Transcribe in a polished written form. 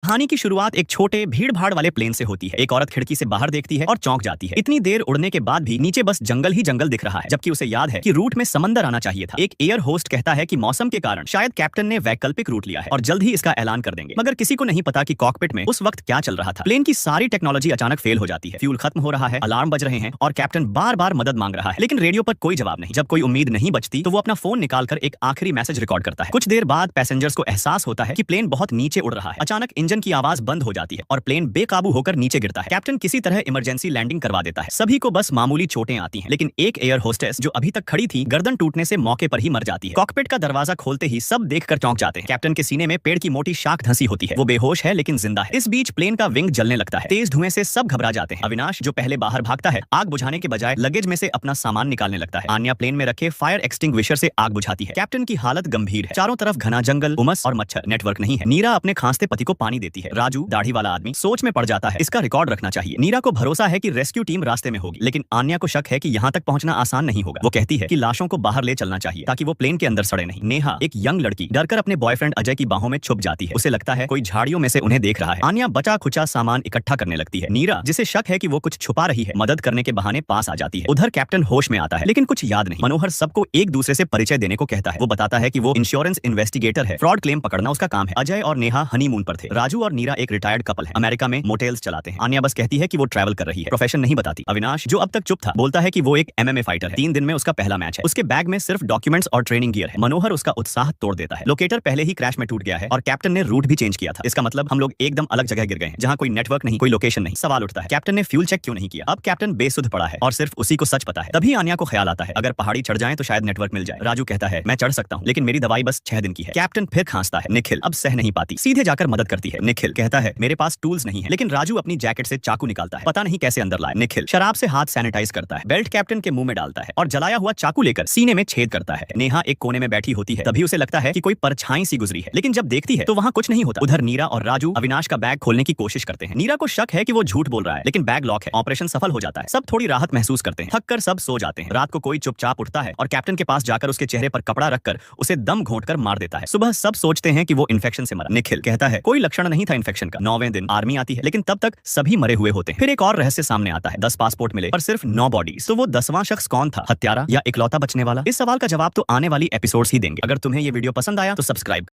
कहानी की शुरुआत एक छोटे भीड़ भाड़ वाले प्लेन से होती है। एक औरत खिड़की से बाहर देखती है और चौंक जाती है। इतनी देर उड़ने के बाद भी नीचे बस जंगल ही जंगल दिख रहा है, जबकि उसे याद है कि रूट में समंदर आना चाहिए था। एक एयर होस्ट कहता है कि मौसम के कारण शायद कैप्टन ने वैकल्पिक रूट लिया है और जल्द ही इसका ऐलान कर देंगे, मगर किसी को नहीं पता कि कॉकपिट में उस वक्त क्या चल रहा था। प्लेन की सारी टेक्नोलॉजी अचानक फेल हो जाती है, फ्यूल खत्म हो रहा है, अलार्म बज रहे हैं और कैप्टन बार बार मदद मांग रहा है, लेकिन रेडियो पर कोई जवाब नहीं। जब कोई उम्मीद नहीं बचती तो वो अपना फोन निकालकर एक आखिरी मैसेज रिकॉर्ड करता है। कुछ देर बाद पैसेंजर्स को एहसास होता है कि प्लेन बहुत नीचे उड़ रहा है। अचानक इंजन की आवाज बंद हो जाती है और प्लेन बेकाबू होकर नीचे गिरता है। कैप्टन किसी तरह इमरजेंसी लैंडिंग करवा देता है। सभी को बस मामूली चोटें आती हैं, लेकिन एक एयर होस्टेस जो अभी तक खड़ी थी, गर्दन टूटने से मौके पर ही मर जाती है। कॉकपिट का दरवाजा खोलते ही सब देखकर चौंक जाते हैं। कैप्टन के सीने में पेड़ की मोटी शाख धंसी होती है। वो बेहोश है लेकिन जिंदा है। इस बीच प्लेन का विंग जलने लगता है। तेज धुएं से सब घबरा जाते हैं। अविनाश जो पहले बाहर भागता है, आग बुझाने के बजाय लगेज में से अपना सामान निकालने लगता है। आन्या प्लेन में रखे फायर एक्सटिंग्विशर से आग बुझाती है। कैप्टन की हालत गंभीर है। चारों तरफ घना जंगल, उमस और मच्छर। नेटवर्क नहीं है। नीरा अपने खांसते पति को पानी देती है। राजू दाढ़ी वाला आदमी सोच में पड़ जाता है। इसका रिकॉर्ड रखना चाहिए। नीरा को भरोसा है कि रेस्क्यू टीम रास्ते में होगी, लेकिन आन्या को शक है कि यहाँ तक पहुंचना आसान नहीं होगा। वो कहती है कि लाशों को बाहर ले चलना चाहिए ताकि वो प्लेन के अंदर सड़े नहीं। नेहा एक यंग लड़की डरकर अपने बॉयफ्रेंड अजय की बाहों में छुप जाती है। उसे लगता है कोई झाड़ियों में से उन्हें देख रहा है। आन्या बचा खुचा सामान इकट्ठा करने लगती है। नीरा जिसे शक है कि वो कुछ छुपा रही है, मदद करने के बहाने पास आ जाती है। उधर कैप्टन होश में आता है, लेकिन कुछ याद नहीं। मनोहर सबको एक दूसरे से परिचय देने को कहता है। वो बताता है कि वो इंश्योरेंस इन्वेस्टिगेटर है, फ्रॉड क्लेम पकड़ना उसका काम है। अजय और नेहा हनीमून पर थे। राजू और नीरा एक रिटायर्ड कपल है, अमेरिका में मोटेल्स चलाते हैं। आन्या बस कहती है कि वो ट्रैवल कर रही है, प्रोफेशन नहीं बताती। अविनाश जो अब तक चुप था बोलता है कि वो एक एमएमए फाइटर है। 3 दिन में उसका पहला मैच है। उसके बैग में सिर्फ डॉक्यूमेंट्स और ट्रेनिंग गियर है। मनोहर उसका उत्साह तोड़ देता है। लोकेटर पहले ही क्रैश में टूट गया है और कैप्टन ने रूट भी चेंज किया था। इसका मतलब हम लोग एकदम अलग जगह गिर गए हैं, जहां कोई नेटवर्क नहीं, कोई लोकेशन नहीं। सवाल उठता है, कैप्टन ने फ्यूल चेक क्यों नहीं किया? अब कैप्टन बेसुध पड़ा है और सिर्फ उसी को सच पता है। तभी आन्या को ख्याल आता है, अगर पहाड़ी चढ़ जाए तो शायद नेटवर्क मिल जाए। राजू कहता है, मैं चढ़ सकता हूँ, लेकिन मेरी दवाई बस 6 दिन की है। कैप्टन फिर खांसता है। निखिल अब सह नहीं पाती, सीधे जाकर मदद करती है। निखिल कहता है, मेरे पास टूल्स नहीं है, लेकिन राजू अपनी जैकेट से चाकू निकालता है। पता नहीं कैसे अंदर लाए। निखिल शराब से हाथ सैनिटाइज करता है, बेल्ट कैप्टन के मुंह में डालता है और जलाया हुआ चाकू लेकर सीने में छेद करता है। नेहा एक कोने में बैठी होती है। तभी उसे लगता है कि कोई परछाई सी गुजरी है, लेकिन जब देखती है तो वहां कुछ नहीं होता। उधर नीरा और राजू अविनाश का बैग खोलने की कोशिश करते हैं। नीरा को शक है कि वो झूठ बोल रहा है, लेकिन बैग लॉक है। ऑपरेशन सफल हो जाता है। सब थोड़ी राहत महसूस करते हैं। थक कर सब सो जाते हैं। रात को कोई चुपचाप उठता है और कैप्टन के पास जाकर उसके चेहरे पर कपड़ा रखकर उसे दम घोंटकर मार देता है। सुबह सब सोचते हैं कि वो इन्फेक्शन से मरा। निखिल कहता है, कोई लक्षण नहीं था इन्फेक्शन का। 9वें दिन आर्मी आती है, लेकिन तब तक सभी मरे हुए होते हैं। फिर एक और रहस्य सामने आता है, 10 पासपोर्ट मिले पर सिर्फ 9 बॉडीज। तो वो 10वां शख्स कौन था? हत्यारा या इकलौता बचने वाला? इस सवाल का जवाब तो आने वाली एपिसोड्स ही देंगे। अगर तुम्हें ये वीडियो पसंद आया तो सब्सक्राइब